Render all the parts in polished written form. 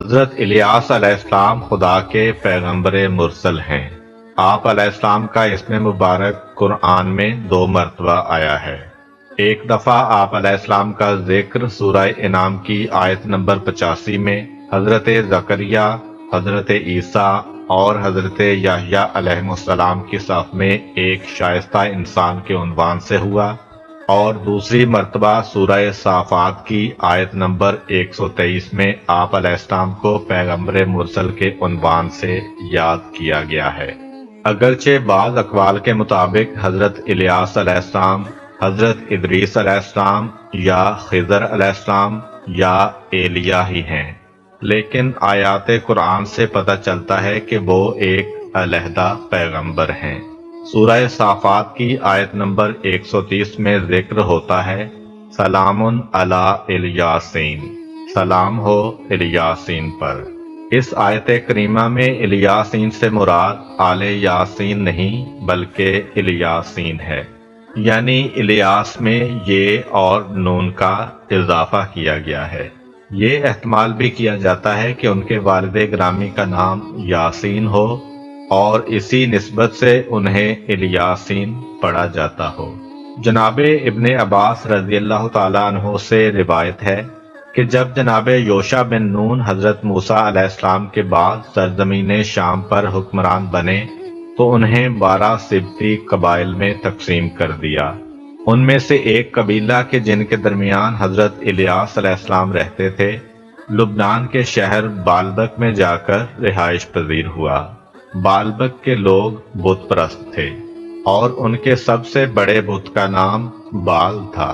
حضرت الیاس علیہ السلام خدا کے پیغمبر مرسل ہیں۔ آپ علیہ السلام کا اسم مبارک قرآن میں 2 مرتبہ آیا ہے۔ ایک دفعہ آپ علیہ السلام کا ذکر سورہ انعام کی آیت نمبر 85 میں حضرت زکریا، حضرت عیسیٰ اور حضرت یحییٰ علیہ السلام کی صف میں ایک شائستہ انسان کے عنوان سے ہوا، اور دوسری مرتبہ سورہ صافات کی آیت نمبر 123 میں آپ علیہ السلام کو پیغمبر مرسل کے عنوان سے یاد کیا گیا ہے۔ اگرچہ بعض اقوال کے مطابق حضرت الیاس علیہ السلام، حضرت ادریس علیہ السلام یا خضر علیہ السلام یا ایلیاہ ہی ہیں، لیکن آیات قرآن سے پتہ چلتا ہے کہ وہ ایک علیحدہ پیغمبر ہیں۔ سورہ صافات کی آیت نمبر 130 میں ذکر ہوتا ہے، سلام علی الیاسین، سلام ہو الیاسین پر۔ اس آیت کریمہ میں الیاسین سے مراد آل یاسین نہیں بلکہ الیاسین ہے، یعنی الیاس میں یہ اور نون کا اضافہ کیا گیا ہے۔ یہ احتمال بھی کیا جاتا ہے کہ ان کے والد گرامی کا نام یاسین ہو اور اسی نسبت سے انہیں الیاسین پڑھا جاتا ہو۔ جناب ابن عباس رضی اللہ تعالیٰ عنہ سے روایت ہے کہ جب جناب یوشع بن نون حضرت موسیٰ علیہ السلام کے بعد سرزمین شام پر حکمران بنے تو انہیں 12 سبطی قبائل میں تقسیم کر دیا۔ ان میں سے ایک قبیلہ کے جن کے درمیان حضرت الیاس علیہ السلام رہتے تھے، لبنان کے شہر بالبک میں جا کر رہائش پذیر ہوا۔ بالبک کے لوگ بت پرست تھے اور ان کے سب سے بڑے بت کا نام بال تھا،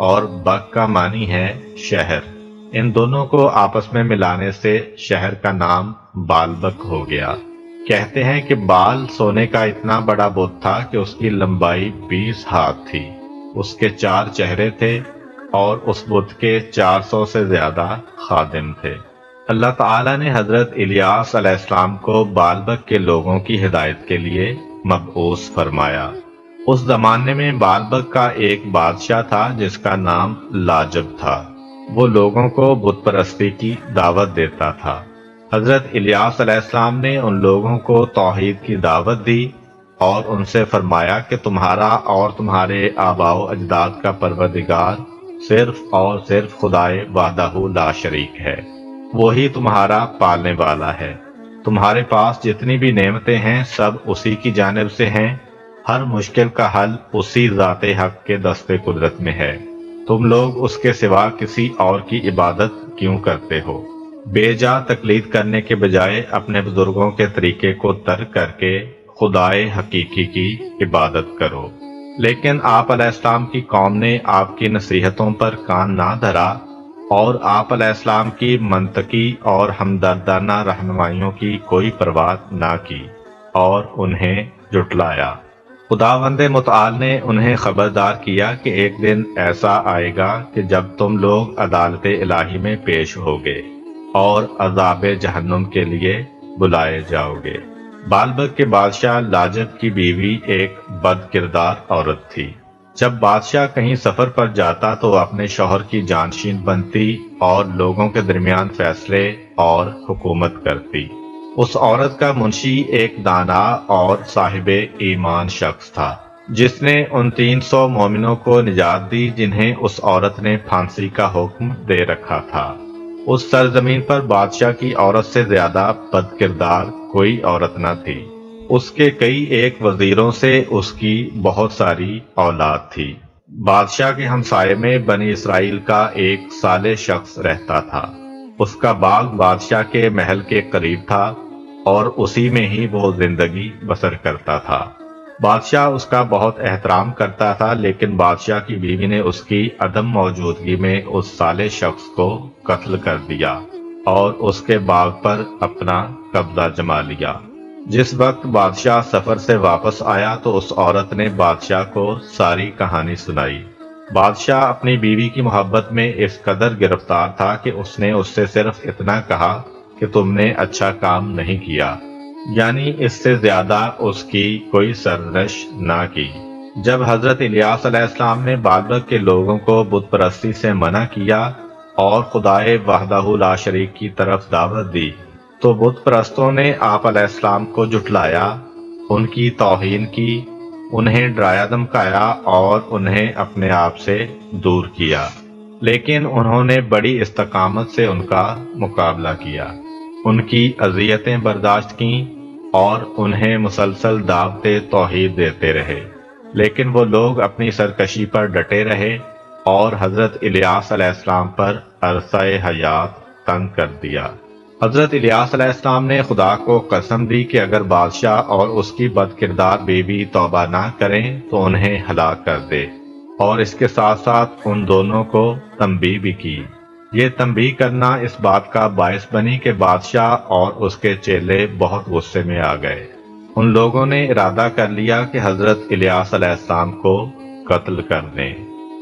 اور بک کا معنی ہے شہر۔ ان دونوں کو آپس میں ملانے سے شہر کا نام بالبک ہو گیا۔ کہتے ہیں کہ بال سونے کا اتنا بڑا بت تھا کہ اس کی لمبائی 20 ہاتھ تھی، اس کے 4 چہرے تھے اور اس بت کے 400 سے زیادہ خادم تھے۔ اللہ تعالیٰ نے حضرت الیاس علیہ السلام کو بالبک کے لوگوں کی ہدایت کے لیے مبعوث فرمایا۔ اس زمانے میں بالبک کا ایک بادشاہ تھا جس کا نام لاجب تھا۔ وہ لوگوں کو بت پرستی کی دعوت دیتا تھا۔ حضرت الیاس علیہ السلام نے ان لوگوں کو توحید کی دعوت دی اور ان سے فرمایا کہ تمہارا اور تمہارے آباء و اجداد کا پروردگار صرف اور صرف خدائے وحدہ لا شریک ہے، وہی تمہارا پالنے والا ہے۔ تمہارے پاس جتنی بھی نعمتیں ہیں سب اسی کی جانب سے ہیں، ہر مشکل کا حل اسی ذات حق کے دست قدرت میں ہے۔ تم لوگ اس کے سوا کسی اور کی عبادت کیوں کرتے ہو؟ بے جا تقلید کرنے کے بجائے اپنے بزرگوں کے طریقے کو ترک کر کے خدائے حقیقی کی عبادت کرو۔ لیکن آپ علیہ السلام کی قوم نے آپ کی نصیحتوں پر کان نہ دھرا اور آپ علیہ السلام کی منطقی اور ہمدردانہ رہنمائیوں کی کوئی پرواہ نہ کی اور انہیں جھٹلایا۔ خداوند متعال نے انہیں خبردار کیا کہ ایک دن ایسا آئے گا کہ جب تم لوگ عدالت الہی میں پیش ہوگے اور عذاب جہنم کے لیے بلائے جاؤ گے۔ بالبک کے بادشاہ لاجب کی بیوی ایک بد کردار عورت تھی۔ جب بادشاہ کہیں سفر پر جاتا تو اپنے شوہر کی جانشین بنتی اور لوگوں کے درمیان فیصلے اور حکومت کرتی۔ اس عورت کا منشی ایک دانا اور صاحب ایمان شخص تھا جس نے ان 300 مومنوں کو نجات دی جنہیں اس عورت نے پھانسی کا حکم دے رکھا تھا۔ اس سرزمین پر بادشاہ کی عورت سے زیادہ بد کردار کوئی عورت نہ تھی۔ اس کے کئی ایک وزیروں سے اس کی بہت ساری اولاد تھی۔ بادشاہ کے ہمسائے میں بنی اسرائیل کا ایک صالح شخص رہتا تھا۔ اس کا باغ بادشاہ کے محل کے قریب تھا اور اسی میں ہی وہ زندگی بسر کرتا تھا۔ بادشاہ اس کا بہت احترام کرتا تھا، لیکن بادشاہ کی بیوی نے اس کی عدم موجودگی میں اس صالح شخص کو قتل کر دیا اور اس کے باغ پر اپنا قبضہ جما لیا۔ جس وقت بادشاہ سفر سے واپس آیا تو اس عورت نے بادشاہ کو ساری کہانی سنائی۔ بادشاہ اپنی بیوی کی محبت میں اس قدر گرفتار تھا کہ اس نے اس سے صرف اتنا کہا کہ تم نے اچھا کام نہیں کیا، یعنی اس سے زیادہ اس کی کوئی سرزنش نہ کی۔ جب حضرت الیاس علیہ السلام نے بالبک کے لوگوں کو بت پرستی سے منع کیا اور خدائے وحدہ لا شریک کی طرف دعوت دی تو بت پرستوں نے آپ علیہ السلام کو جھٹلایا، ان کی توہین کی، انہیں ڈرایا دھمکایا اور انہیں اپنے آپ سے دور کیا، لیکن انہوں نے بڑی استقامت سے ان کا مقابلہ کیا، ان کی اذیتیں برداشت کیں اور انہیں مسلسل دعوت توحید دیتے رہے، لیکن وہ لوگ اپنی سرکشی پر ڈٹے رہے اور حضرت الیاس علیہ السلام پر عرصہ حیات تنگ کر دیا۔ حضرت الیاس علیہ السلام نے خدا کو قسم دی کہ اگر بادشاہ اور اس کی بد کردار بیوی توبہ نہ کریں تو انہیں ہلاک کر دے، اور اس کے ساتھ ساتھ ان دونوں کو تنبیہ بھی کی۔ یہ تنبیہ کرنا اس بات کا باعث بنی کہ بادشاہ اور اس کے چیلے بہت غصے میں آ گئے۔ ان لوگوں نے ارادہ کر لیا کہ حضرت الیاس علیہ السلام کو قتل کر دیں۔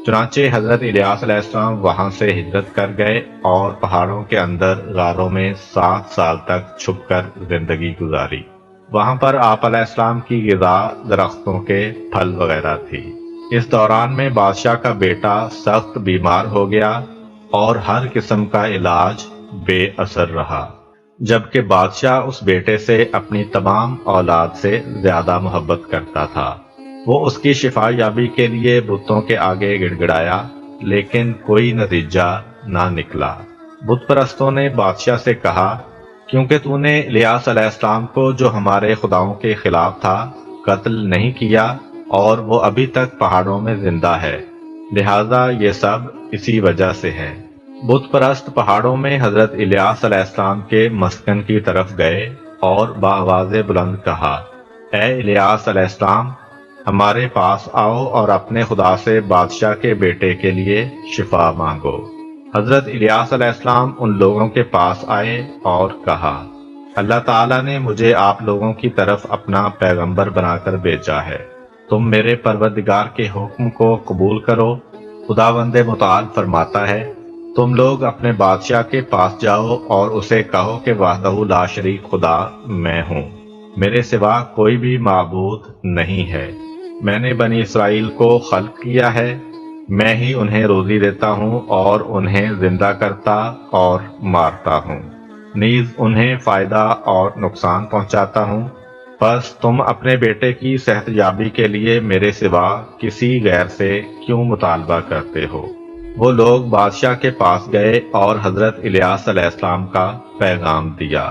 چنانچہ حضرت الیاس علیہ السلام وہاں سے ہجرت کر گئے اور پہاڑوں کے اندر غاروں میں 7 سال تک چھپ کر زندگی گزاری۔ وہاں پر آپ علیہ السلام کی غذا درختوں کے پھل وغیرہ تھی۔ اس دوران میں بادشاہ کا بیٹا سخت بیمار ہو گیا اور ہر قسم کا علاج بے اثر رہا، جبکہ بادشاہ اس بیٹے سے اپنی تمام اولاد سے زیادہ محبت کرتا تھا۔ وہ اس کی شفا یابی کے لیے بتوں کے آگے گڑ گڑایا، لیکن کوئی نتیجہ نہ نکلا۔ بت پرستوں نے بادشاہ سے کہا، کیونکہ تو نے الیاس علیہ السلام کو جو ہمارے خداؤں کے خلاف تھا قتل نہیں کیا اور وہ ابھی تک پہاڑوں میں زندہ ہے، لہذا یہ سب اسی وجہ سے ہے۔ بت پرست پہاڑوں میں حضرت الیاس علیہ السلام کے مسکن کی طرف گئے اور بآواز بلند کہا، اے الیاس علیہ السلام، ہمارے پاس آؤ اور اپنے خدا سے بادشاہ کے بیٹے کے لیے شفا مانگو۔ حضرت الیاس علیہ السلام ان لوگوں کے پاس آئے اور کہا، اللہ تعالیٰ نے مجھے آپ لوگوں کی طرف اپنا پیغمبر بنا کر بھیجا ہے، تم میرے پروردگار کے حکم کو قبول کرو۔ خداوند متعال فرماتا ہے، تم لوگ اپنے بادشاہ کے پاس جاؤ اور اسے کہو کہ وحدہ لا شریک خدا میں ہوں، میرے سوا کوئی بھی معبود نہیں ہے۔ میں نے بنی اسرائیل کو خلق کیا ہے، میں ہی انہیں روزی دیتا ہوں اور انہیں زندہ کرتا اور مارتا ہوں، نیز انہیں فائدہ اور نقصان پہنچاتا ہوں۔ پس تم اپنے بیٹے کی صحت یابی کے لیے میرے سوا کسی غیر سے کیوں مطالبہ کرتے ہو؟ وہ لوگ بادشاہ کے پاس گئے اور حضرت الیاس علیہ السلام کا پیغام دیا۔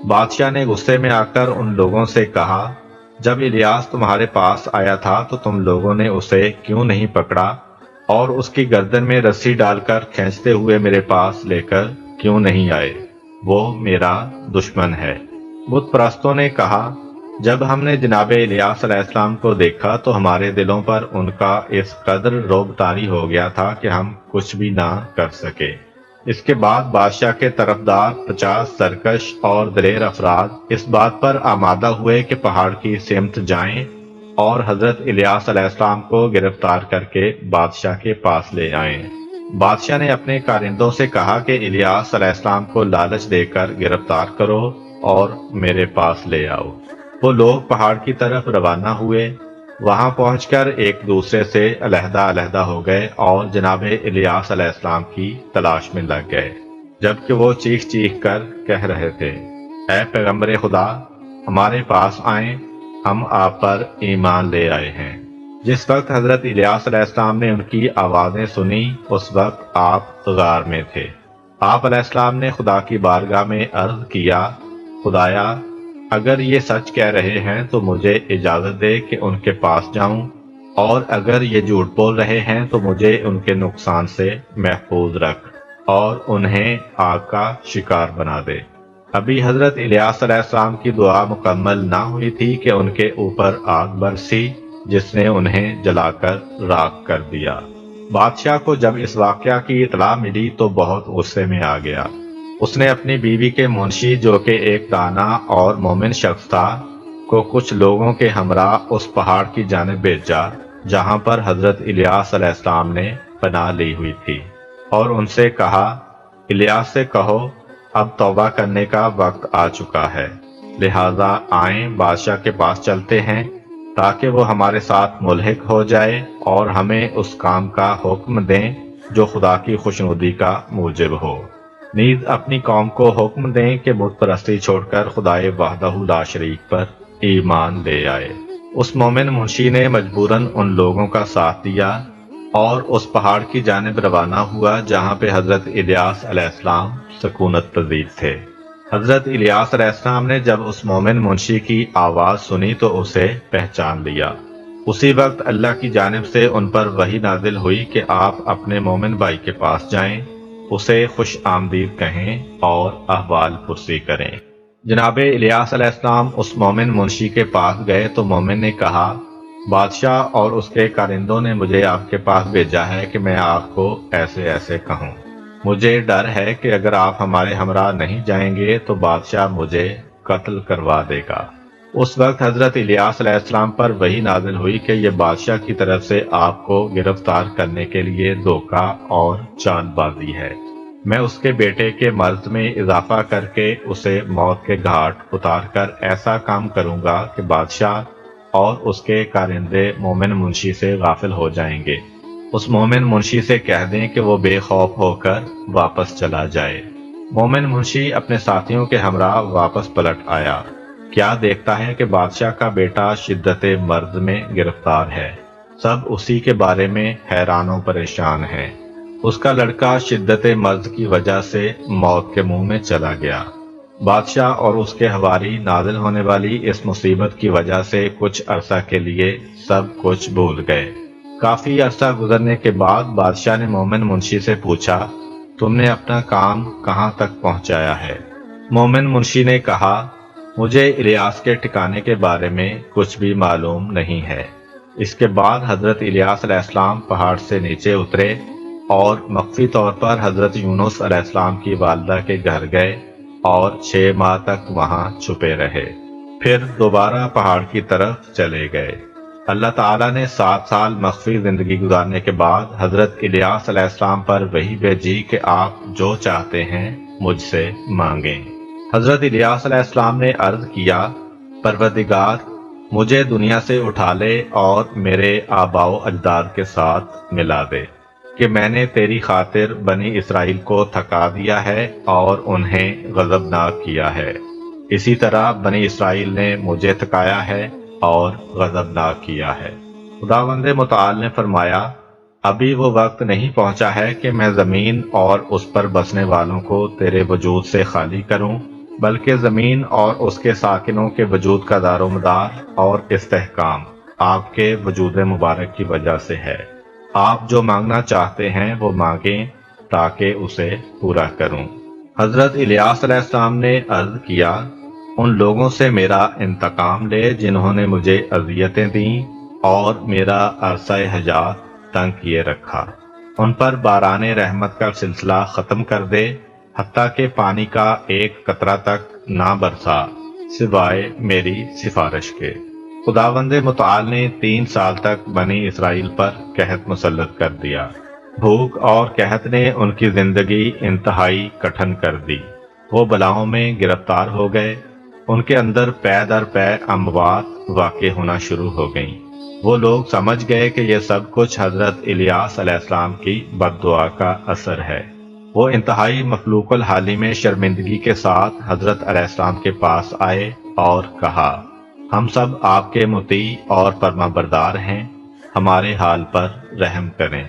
بادشاہ نے غصے میں آ کر ان لوگوں سے کہا، جب الیاس تمہارے پاس آیا تھا تو تم لوگوں نے اسے کیوں نہیں پکڑا اور اس کی گردن میں رسی ڈال کر کھینچتے ہوئے میرے پاس لے کر کیوں نہیں آئے؟ وہ میرا دشمن ہے۔ بت پرستوں نے کہا، جب ہم نے جناب الیاس علیہ السلام کو دیکھا تو ہمارے دلوں پر ان کا اس قدر رعب طاری ہو گیا تھا کہ ہم کچھ بھی نہ کر سکے۔ اس کے بعد بادشاہ کے طرفدار 50 سرکش اور دلیر افراد اس بات پر آمادہ ہوئے کہ پہاڑ کی سمت جائیں اور حضرت الیاس علیہ السلام کو گرفتار کر کے بادشاہ کے پاس لے آئیں۔ بادشاہ نے اپنے کارندوں سے کہا کہ الیاس علیہ السلام کو لالچ دے کر گرفتار کرو اور میرے پاس لے آؤ۔ وہ لوگ پہاڑ کی طرف روانہ ہوئے، وہاں پہنچ کر ایک دوسرے سے علیحدہ علیحدہ ہو گئے اور جناب الیاس علیہ السلام کی تلاش میں لگ گئے، جبکہ وہ چیخ چیخ کر کہہ رہے تھے، اے پیغمبر خدا، ہمارے پاس آئیں، ہم آپ پر ایمان لے آئے ہیں۔ جس وقت حضرت الیاس علیہ السلام نے ان کی آوازیں سنی اس وقت آپ غار میں تھے۔ آپ علیہ السلام نے خدا کی بارگاہ میں عرض کیا، خدایا، اگر یہ سچ کہہ رہے ہیں تو مجھے اجازت دے کہ ان کے پاس جاؤں، اور اگر یہ جھوٹ بول رہے ہیں تو مجھے ان کے نقصان سے محفوظ رکھ اور انہیں آگ کا شکار بنا دے۔ ابھی حضرت الیاس علیہ السلام کی دعا مکمل نہ ہوئی تھی کہ ان کے اوپر آگ برسی جس نے انہیں جلا کر راکھ کر دیا۔ بادشاہ کو جب اس واقعہ کی اطلاع ملی تو بہت غصے میں آ گیا۔ اس نے اپنی بیوی کے منشی، جو کہ ایک دانا اور مومن شخص تھا، کو کچھ لوگوں کے ہمراہ اس پہاڑ کی جانب بھیجا جہاں پر حضرت الیاس علیہ السلام نے پناہ لی ہوئی تھی، اور ان سے کہا، الیاس سے کہو اب توبہ کرنے کا وقت آ چکا ہے، لہذا آئیں بادشاہ کے پاس چلتے ہیں تاکہ وہ ہمارے ساتھ ملحق ہو جائے اور ہمیں اس کام کا حکم دیں جو خدا کی خوشنودی کا موجب ہو۔ نیز اپنی قوم کو حکم دیں کہ بت پرستی چھوڑ کر خدائے وحدہ لا شریک پر ایمان لے آئے۔ اس مومن منشی نے مجبوراً ان لوگوں کا ساتھ دیا اور اس پہاڑ کی جانب روانہ ہوا جہاں پہ حضرت الیاس علیہ السلام سکونت پذیر تھے۔ حضرت الیاس علیہ السلام نے جب اس مومن منشی کی آواز سنی تو اسے پہچان لیا۔ اسی وقت اللہ کی جانب سے ان پر وحی نازل ہوئی کہ آپ اپنے مومن بھائی کے پاس جائیں، اسے خوش آمدید کہیں اور احوال پرسی کریں۔ جناب الیاس علیہ السلام اس مومن منشی کے پاس گئے تو مومن نے کہا، بادشاہ اور اس کے کارندوں نے مجھے آپ کے پاس بھیجا ہے کہ میں آپ کو ایسے ایسے کہوں۔ مجھے ڈر ہے کہ اگر آپ ہمارے ہمراہ نہیں جائیں گے تو بادشاہ مجھے قتل کروا دے گا۔ اس وقت حضرت الیاس علیہ السلام پر وحی نازل ہوئی کہ یہ بادشاہ کی طرف سے آپ کو گرفتار کرنے کے لیے دھوکہ اور چال بازی ہے۔ میں اس کے بیٹے کے مرض میں اضافہ کر کے اسے موت کے گھاٹ اتار کر ایسا کام کروں گا کہ بادشاہ اور اس کے کارندے مومن منشی سے غافل ہو جائیں گے۔ اس مومن منشی سے کہہ دیں کہ وہ بے خوف ہو کر واپس چلا جائے۔ مومن منشی اپنے ساتھیوں کے ہمراہ واپس پلٹ آیا۔ کیا دیکھتا ہے کہ بادشاہ کا بیٹا شدت مرض میں گرفتار ہے۔ سب اسی کے بارے میں حیران و پریشان ہیں۔ اس کا لڑکا شدت مرض کی وجہ سے موت کے منہ میں چلا گیا۔ بادشاہ اور اس کے حواری نازل ہونے والی اس مصیبت کی وجہ سے کچھ عرصہ کے لیے سب کچھ بھول گئے۔ کافی عرصہ گزرنے کے بعد بادشاہ نے مومن منشی سے پوچھا، تم نے اپنا کام کہاں تک پہنچایا ہے؟ مومن منشی نے کہا، مجھے الیاس کے ٹھکانے کے بارے میں کچھ بھی معلوم نہیں ہے۔ اس کے بعد حضرت الیاس علیہ السلام پہاڑ سے نیچے اترے اور مخفی طور پر حضرت یونس علیہ السلام کی والدہ کے گھر گئے اور 6 ماہ تک وہاں چھپے رہے، پھر دوبارہ پہاڑ کی طرف چلے گئے۔ اللہ تعالیٰ نے 7 سال مخفی زندگی گزارنے کے بعد حضرت الیاس علیہ السلام پر وحی بھیجی کہ آپ جو چاہتے ہیں مجھ سے مانگیں۔ حضرت الیاس علیہ السلام نے عرض کیا، پروردگار مجھے دنیا سے اٹھا لے اور میرے آباء و اجداد کے ساتھ ملا دے کہ میں نے تیری خاطر بنی اسرائیل کو تھکا دیا ہے اور انہیں غضبناک کیا ہے، اسی طرح بنی اسرائیل نے مجھے تھکایا ہے اور غضبناک کیا ہے۔ خداوند متعال نے فرمایا، ابھی وہ وقت نہیں پہنچا ہے کہ میں زمین اور اس پر بسنے والوں کو تیرے وجود سے خالی کروں، بلکہ زمین اور اس کے ساکنوں کے وجود کا دار و مدار اور استحکام آپ کے وجود مبارک کی وجہ سے ہے۔ آپ جو مانگنا چاہتے ہیں وہ مانگیں تاکہ اسے پورا کروں۔ حضرت الیاس علیہ السلام نے عرض کیا، ان لوگوں سے میرا انتقام لے جنہوں نے مجھے اذیتیں دیں اور میرا عرصہ حیات تنگ کیے رکھا۔ ان پر باران رحمت کا سلسلہ ختم کر دے، حتیٰ کہ پانی کا ایک قطرہ تک نہ برسا سوائے میری سفارش کے۔ خداوند متعال نے 3 سال تک بنی اسرائیل پر قحط مسلط کر دیا۔ بھوک اور قحط نے ان کی زندگی انتہائی کٹھن کر دی۔ وہ بلاؤں میں گرفتار ہو گئے، ان کے اندر پے در پے اموات واقع ہونا شروع ہو گئیں۔ وہ لوگ سمجھ گئے کہ یہ سب کچھ حضرت الیاس علیہ السلام کی بد دعا کا اثر ہے۔ وہ انتہائی مفلوق الحالی میں شرمندگی کے ساتھ حضرت علیہ السلام کے پاس آئے اور کہا، ہم سب آپ کے مطیع اور فرما بردار ہیں، ہمارے حال پر رحم کریں۔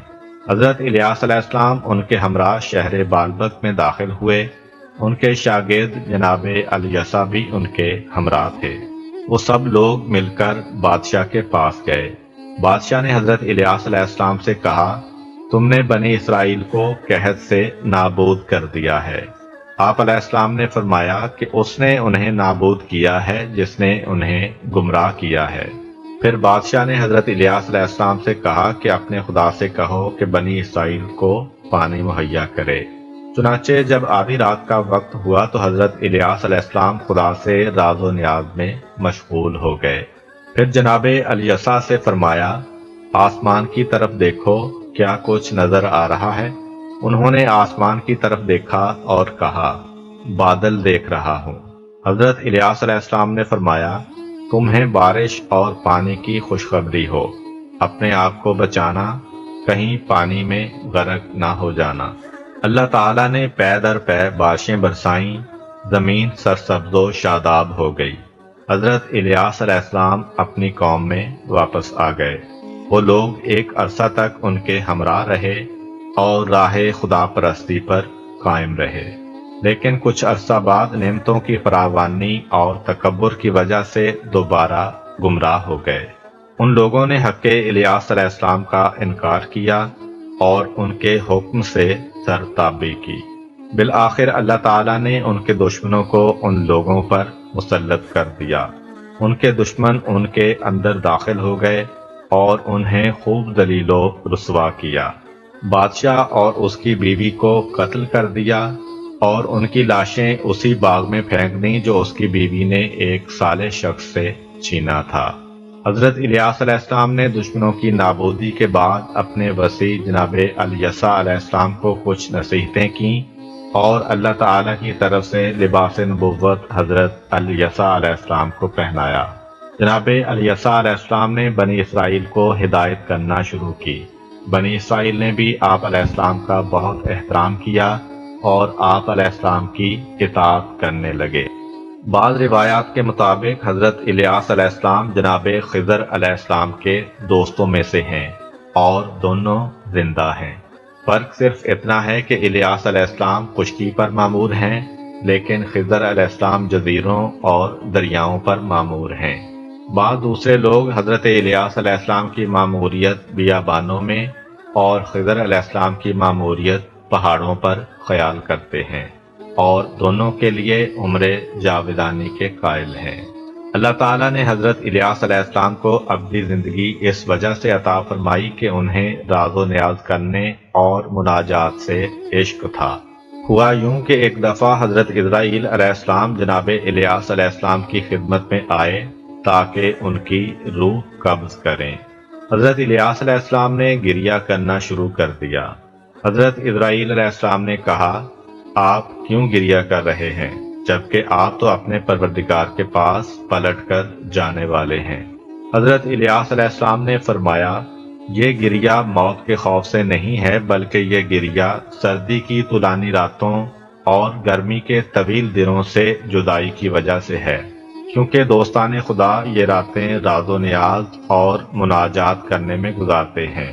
حضرت الیاس علیہ السلام ان کے ہمراہ شہر بالبک میں داخل ہوئے۔ ان کے شاگرد جناب الیسا بھی ان کے ہمراہ تھے۔ وہ سب لوگ مل کر بادشاہ کے پاس گئے۔ بادشاہ نے حضرت الیاس علیہ السلام سے کہا، تم نے بنی اسرائیل کو قحط سے نابود کر دیا ہے۔ آپ علیہ السلام نے فرمایا کہ اس نے انہیں نابود کیا ہے جس نے انہیں گمراہ کیا ہے۔ پھر بادشاہ نے حضرت الیاس علیہ السلام سے کہا کہ اپنے خدا سے کہو کہ بنی اسرائیل کو پانی مہیا کرے۔ چنانچہ جب آدھی رات کا وقت ہوا تو حضرت الیاس علیہ السلام خدا سے راز و نیاز میں مشغول ہو گئے۔ پھر جناب الیسا سے فرمایا، آسمان کی طرف دیکھو، کیا کچھ نظر آ رہا ہے؟ انہوں نے آسمان کی طرف دیکھا اور کہا، بادل دیکھ رہا ہوں۔ حضرت الیاس علیہ السلام نے فرمایا، تمہیں بارش اور پانی کی خوشخبری ہو، اپنے آپ کو بچانا، کہیں پانی میں غرق نہ ہو جانا۔ اللہ تعالیٰ نے پے در پے بارشیں برسائیں، زمین سرسبز و شاداب ہو گئی۔ حضرت الیاس علیہ السلام اپنی قوم میں واپس آ گئے۔ وہ لوگ ایک عرصہ تک ان کے ہمراہ رہے اور راہ خدا پرستی پر قائم رہے، لیکن کچھ عرصہ بعد نعمتوں کی فراوانی اور تکبر کی وجہ سے دوبارہ گمراہ ہو گئے۔ ان لوگوں نے حق الیاس علیہ السلام کا انکار کیا اور ان کے حکم سے سرتابی کی۔ بالآخر اللہ تعالیٰ نے ان کے دشمنوں کو ان لوگوں پر مسلط کر دیا۔ ان کے دشمن ان کے اندر داخل ہو گئے اور انہیں خوب ذلیل و رسوا کیا۔ بادشاہ اور اس کی بیوی کو قتل کر دیا اور ان کی لاشیں اسی باغ میں پھینک دیں جو اس کی بیوی نے ایک صالح شخص سے چھینا تھا۔ حضرت الیاس علیہ السلام نے دشمنوں کی نابودی کے بعد اپنے وصی جناب الیسع علیہ السلام کو کچھ نصیحتیں کیں اور اللہ تعالیٰ کی طرف سے لباس نبوت حضرت الیسع علیہ السلام کو پہنایا۔ جناب الیسع علیہ السلام نے بنی اسرائیل کو ہدایت کرنا شروع کی۔ بنی اسرائیل نے بھی آپ علیہ السلام کا بہت احترام کیا اور آپ علیہ السلام کی اطاعت کرنے لگے۔ بعض روایات کے مطابق حضرت الیاس علیہ السلام جناب خضر علیہ السلام کے دوستوں میں سے ہیں اور دونوں زندہ ہیں۔ فرق صرف اتنا ہے کہ الیاس علیہ السلام خشکی پر مامور ہیں، لیکن خضر علیہ السلام جزیروں اور دریاؤں پر مامور ہیں۔ بعض دوسرے لوگ حضرت الیاس علیہ السلام کی ماموریت بیابانوں میں اور خضر علیہ السلام کی ماموریت پہاڑوں پر خیال کرتے ہیں، اور دونوں کے لیے عمر جاودانی کے قائل ہیں۔ اللہ تعالیٰ نے حضرت الیاس علیہ السلام کو ابدی زندگی اس وجہ سے عطا فرمائی کہ انہیں راز و نیاز کرنے اور مناجات سے عشق تھا۔ ہوا یوں کہ ایک دفعہ حضرت اسرائیل علیہ السلام جناب الیاس علیہ السلام کی خدمت میں آئے تاکہ ان کی روح قبض کریں۔ حضرت الیاس علیہ السلام نے گریہ کرنا شروع کر دیا۔ حضرت اسرائیل علیہ السلام نے کہا، آپ کیوں گریہ کر رہے ہیں جبکہ آپ تو اپنے پروردگار کے پاس پلٹ کر جانے والے ہیں؟ حضرت الیاس علیہ السلام نے فرمایا، یہ گریہ موت کے خوف سے نہیں ہے، بلکہ یہ گریہ سردی کی طولانی راتوں اور گرمی کے طویل دنوں سے جدائی کی وجہ سے ہے، کیونکہ دوستان خدا یہ راتیں راز و نیاز اور مناجات کرنے میں گزارتے ہیں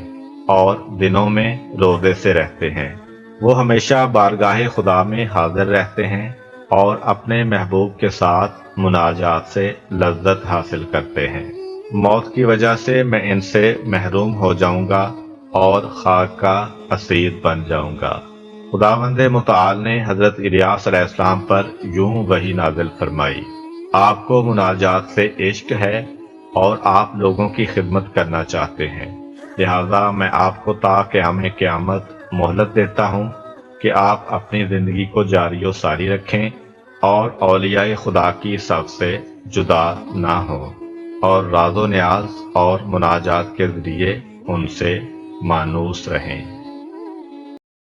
اور دنوں میں روزے سے رہتے ہیں۔ وہ ہمیشہ بارگاہ خدا میں حاضر رہتے ہیں اور اپنے محبوب کے ساتھ مناجات سے لذت حاصل کرتے ہیں۔ موت کی وجہ سے میں ان سے محروم ہو جاؤں گا اور خاک کا اسیر بن جاؤں گا۔ خداوند متعال نے حضرت الیاس علیہ السلام پر یوں وحی نازل فرمائی، آپ کو مناجات سے عشق ہے اور آپ لوگوں کی خدمت کرنا چاہتے ہیں، لہذا میں آپ کو تا قیام قیامت مہلت دیتا ہوں کہ آپ اپنی زندگی کو جاری و ساری رکھیں اور اولیاء خدا کی صف سے جدا نہ ہوں اور راز و نیاز اور مناجات کے ذریعے ان سے مانوس رہیں۔